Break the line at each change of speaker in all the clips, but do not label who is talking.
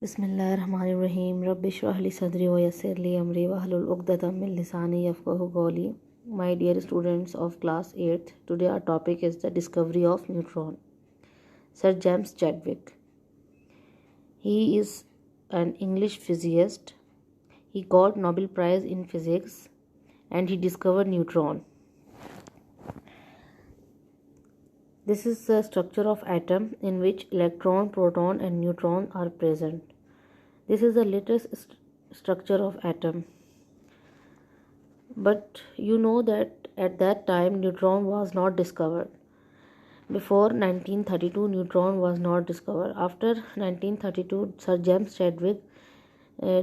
बिस्मिल्लाहिर्रहमानिर्रहीम रब्बि इश्रह ली सदरी व यस्सिर ली अमरी वहलुल उक़दतम मिन लिसानी यफ़क़हू क़ौली. My dear students of class 8th, today our topic is the discovery of neutron. Sir James Chadwick. He is an English physicist. He got Nobel Prize in Physics and he discovered neutron. This is the structure of atom in which electron, proton and neutron are present. This is the latest structure of atom. But you know that at that time neutron was not discovered. Before 1932 neutron was not discovered. After 1932 Sir James Chadwick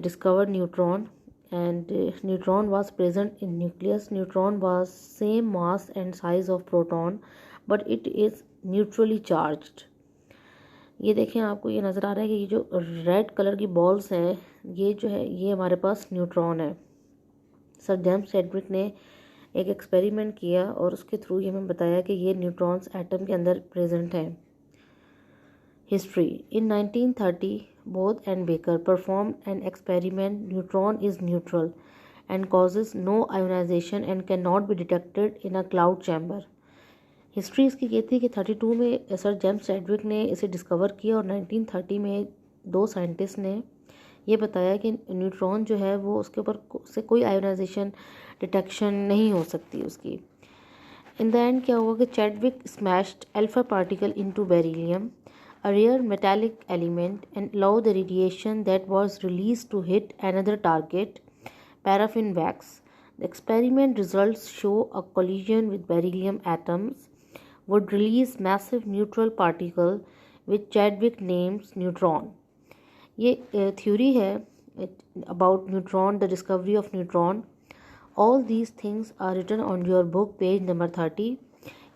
discovered neutron, and neutron was present in nucleus. Neutron was same mass and size of proton, but it is neutrally charged. ये देखें, आपको ये नज़र आ रहा है कि ये जो रेड कलर की बॉल्स हैं, ये जो है ये हमारे पास न्यूट्रॉन है. सर जेम्स चैडविक ने एक एक्सपेरिमेंट किया और उसके थ्रू ये हमें बताया कि ये न्यूट्रॉन्स एटम के अंदर प्रेजेंट हैं. History. In 1930 both and baker performed an experiment. Neutron is neutral and causes no ionization and cannot be detected in a cloud chamber. History इसकी ये थी कि 32 में सर जेम्स चैडविक ने इसे डिस्कवर किया और 1930 में दो साइंटिस्ट ने ये बताया कि न्यूट्रॉन जो है वो उसके ऊपर से कोई आयोनाइजेशन डिटेक्शन नहीं हो सकती उसकी. इन द एंड क्या हुआ कि Chadwick smashed alpha particle into beryllium, a rare metallic element, and allowed the radiation that was released to hit another target, paraffin wax. The experiment results show a collision with beryllium atoms would release massive neutral particle which Chadwick names neutron. ये theory है about neutron, the discovery of neutron. All these things are written on your book, page number 30.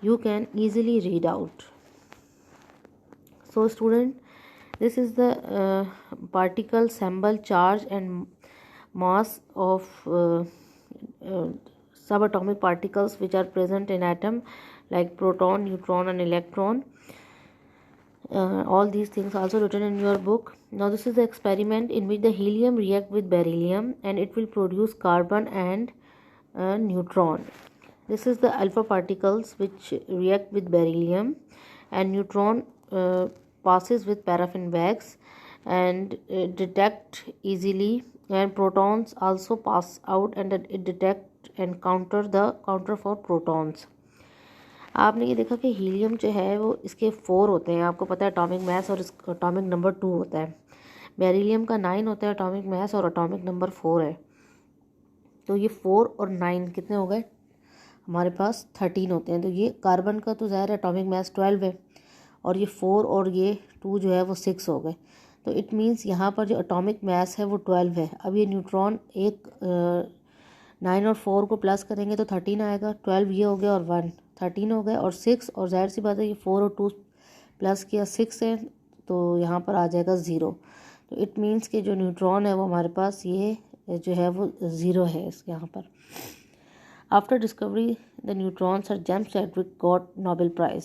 You can easily read out. So student, this is the particle symbol, charge and mass of subatomic particles which are present in atom like proton, neutron and electron. All these things also written in your book. Now this is the experiment in which the helium react with beryllium and it will produce carbon and neutron. This is the alpha particles which react with beryllium, and neutron passes with paraffin wax and detect easily, and protons also pass out and it detect and counter for protons. आपने ये देखा कि helium जो है वो इसके 4 होते हैं, आपको पता है एटॉमिक मास, और एटॉमिक नंबर 2 होता है. बेरिलियम का 9 होता है एटॉमिक मास और एटॉमिक नंबर 4 है. तो ये 4 और 9 कितने हो गए हमारे पास? 13 होते हैं. तो ये कार्बन का तो ज़ाहिर है एटॉमिक मास 12 है और ये 4 और ये 2 जो है वो 6 हो गए. तो इट मीन्स यहाँ पर जो एटॉमिक मास है वो 12 है. अब ये न्यूट्रॉन एक 9 और 4 को प्लस करेंगे तो 13 आएगा. 12 ये हो गया और 1 13 हो गए और 6, और ज़ाहिर सी बात है ये 4 और 2 प्लस किया 6 है तो यहाँ पर आ जाएगा 0. तो इट मीन्स कि जो न्यूट्रॉन है वो हमारे पास ये जो है वो 0 है इसके यहाँ पर. After discovery the neutron sir James Chadwick got Nobel prize.